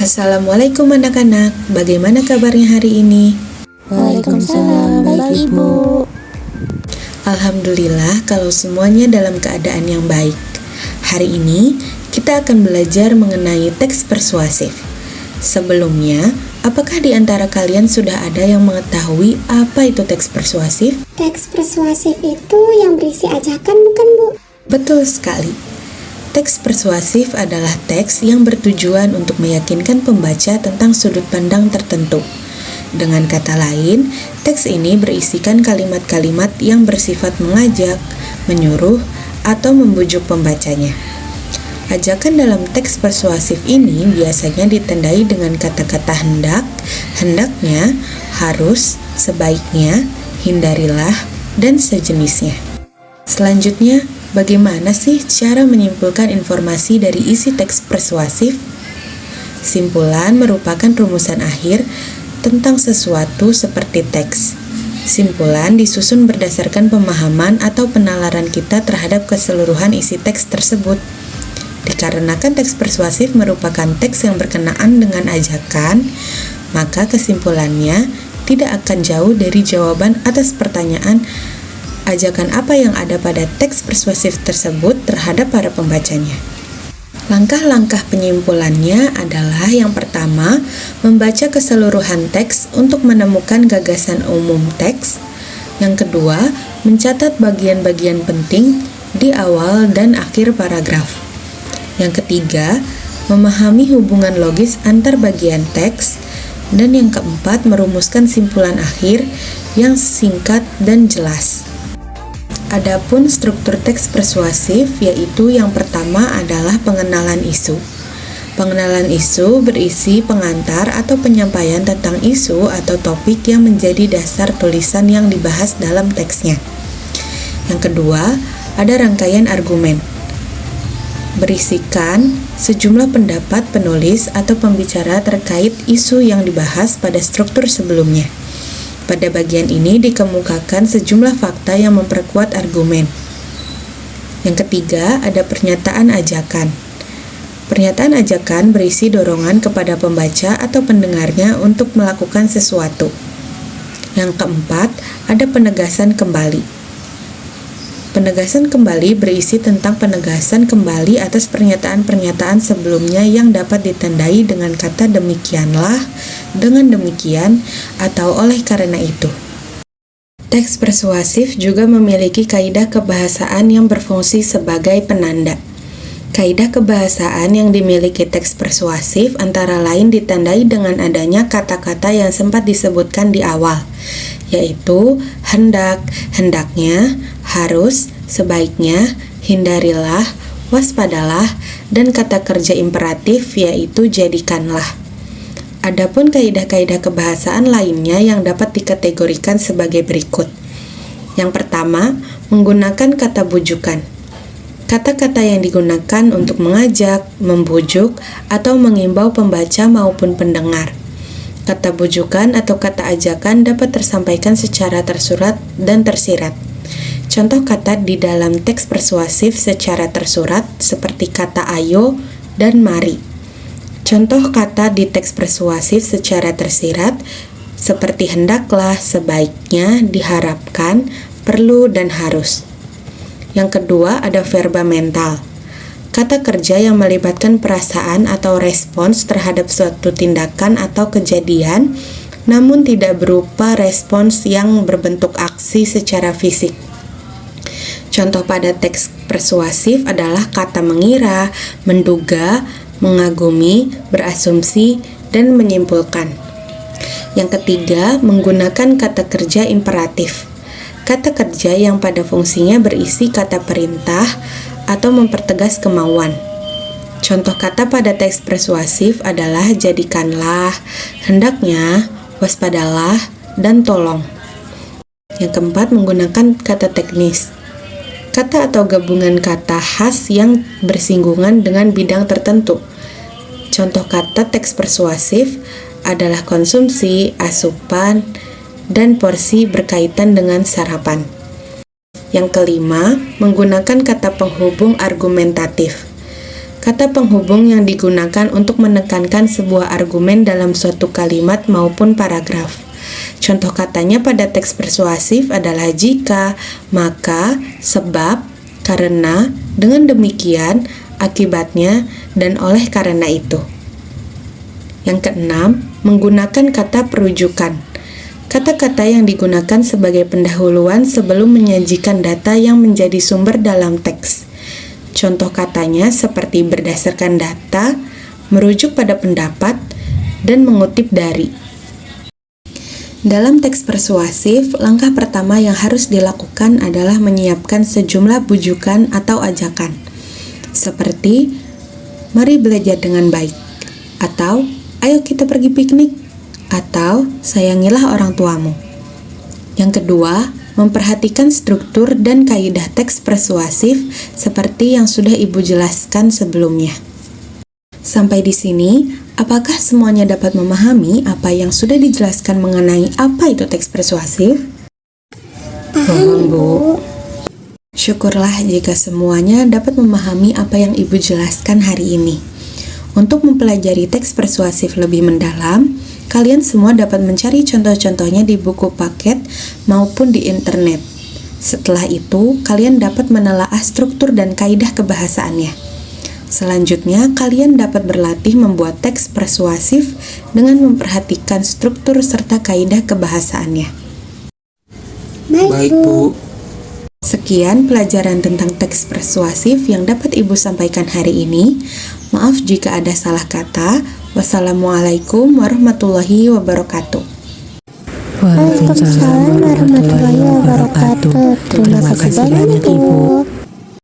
Assalamualaikum anak-anak, bagaimana kabarnya hari ini? Waalaikumsalam, baik Ibu. Alhamdulillah kalau semuanya dalam keadaan yang baik. Hari ini kita akan belajar mengenai teks persuasif. Sebelumnya, apakah di antara kalian sudah ada yang mengetahui apa itu teks persuasif? Teks persuasif itu yang berisi ajakan bukan Bu? Betul sekali. Teks persuasif adalah teks yang bertujuan untuk meyakinkan pembaca tentang sudut pandang tertentu. Dengan kata lain, teks ini berisikan kalimat-kalimat yang bersifat mengajak, menyuruh, atau membujuk pembacanya. Ajakan dalam teks persuasif ini biasanya ditandai dengan kata-kata hendak, hendaknya, harus, sebaiknya, hindarilah, dan sejenisnya. Selanjutnya, bagaimana sih cara menyimpulkan informasi dari isi teks persuasif? Simpulan merupakan rumusan akhir tentang sesuatu seperti teks. Simpulan disusun berdasarkan pemahaman atau penalaran kita terhadap keseluruhan isi teks tersebut. Dikarenakan teks persuasif merupakan teks yang berkenaan dengan ajakan, maka kesimpulannya tidak akan jauh dari jawaban atas pertanyaan ajakan apa yang ada pada teks persuasif tersebut terhadap para pembacanya. Langkah-langkah penyimpulannya adalah yang pertama, membaca keseluruhan teks untuk menemukan gagasan umum teks. Yang kedua, mencatat bagian-bagian penting di awal dan akhir paragraf. Yang ketiga, memahami hubungan logis antar bagian teks. Dan yang keempat, merumuskan simpulan akhir yang singkat dan jelas. Adapun struktur teks persuasif, yaitu yang pertama adalah pengenalan isu. Pengenalan isu berisi pengantar atau penyampaian tentang isu atau topik yang menjadi dasar tulisan yang dibahas dalam teksnya. Yang kedua, ada rangkaian argumen. Berisikan sejumlah pendapat penulis atau pembicara terkait isu yang dibahas pada struktur sebelumnya. Pada bagian ini dikemukakan sejumlah fakta yang memperkuat argumen. Yang ketiga, ada pernyataan ajakan. Pernyataan ajakan berisi dorongan kepada pembaca atau pendengarnya untuk melakukan sesuatu. Yang keempat, ada penegasan kembali. Penegasan kembali berisi tentang penegasan kembali atas pernyataan-pernyataan sebelumnya yang dapat ditandai dengan kata demikianlah, dengan demikian, atau oleh karena itu. Teks persuasif juga memiliki kaidah kebahasaan yang berfungsi sebagai penanda. Kaidah kebahasaan yang dimiliki teks persuasif antara lain ditandai dengan adanya kata-kata yang sempat disebutkan di awal, yaitu hendak, hendaknya, harus, sebaiknya, hindarilah, waspadalah, dan kata kerja imperatif yaitu jadikanlah. Adapun kaidah-kaidah kebahasaan lainnya yang dapat dikategorikan sebagai berikut. Yang pertama, menggunakan kata bujukan. Kata-kata yang digunakan untuk mengajak, membujuk, atau mengimbau pembaca maupun pendengar. Kata bujukan atau kata ajakan dapat tersampaikan secara tersurat dan tersirat. Contoh kata di dalam teks persuasif secara tersurat seperti kata ayo dan mari. Contoh kata di teks persuasif secara tersirat seperti hendaklah, sebaiknya, diharapkan, perlu, dan harus. Yang kedua, ada verba mental. Kata kerja yang melibatkan perasaan atau respons terhadap suatu tindakan atau kejadian, namun tidak berupa respons yang berbentuk aksi secara fisik. Contoh pada teks persuasif adalah kata mengira, menduga, mengagumi, berasumsi, dan menyimpulkan. Yang ketiga, menggunakan kata kerja imperatif. Kata kerja yang pada fungsinya berisi kata perintah atau mempertegas kemauan. Contoh kata pada teks persuasif adalah jadikanlah, hendaknya, waspadalah, dan tolong. Yang keempat, menggunakan kata teknis. Kata atau gabungan kata khas yang bersinggungan dengan bidang tertentu. Contoh kata teks persuasif adalah konsumsi, asupan, dan porsi berkaitan dengan sarapan. Yang kelima, menggunakan kata penghubung argumentatif. kata penghubung yang digunakan untuk menekankan sebuah argumen dalam suatu kalimat maupun paragraf. Contoh katanya pada teks persuasif adalah jika, maka, sebab, karena, dengan demikian, akibatnya, dan oleh karena itu. Yang keenam, menggunakan kata perujukan. Kata-kata yang digunakan sebagai pendahuluan sebelum menyajikan data yang menjadi sumber dalam teks. Contoh katanya seperti berdasarkan data, merujuk pada pendapat, dan mengutip dari. Dalam teks persuasif, langkah pertama yang harus dilakukan adalah menyiapkan sejumlah bujukan atau ajakan. Seperti, mari belajar dengan baik, atau ayo kita pergi piknik, atau sayangilah orang tuamu. Yang kedua, memperhatikan struktur dan kaidah teks persuasif seperti yang sudah Ibu jelaskan sebelumnya. Sampai di sini, apakah semuanya dapat memahami apa yang sudah dijelaskan mengenai apa itu teks persuasif? Paham, Bu. Syukurlah jika semuanya dapat memahami apa yang Ibu jelaskan hari ini. Untuk mempelajari teks persuasif lebih mendalam, kalian semua dapat mencari contoh-contohnya di buku paket maupun di internet. Setelah itu, kalian dapat menelaah struktur dan kaidah kebahasaannya. Selanjutnya, kalian dapat berlatih membuat teks persuasif dengan memperhatikan struktur serta kaidah kebahasaannya. Baik, Bu. Sekian pelajaran tentang teks persuasif yang dapat Ibu sampaikan hari ini. Maaf jika ada salah kata. Wassalamualaikum warahmatullahi wabarakatuh. Waalaikumsalam warahmatullahi wabarakatuh. Terima kasih banyak, Ibu.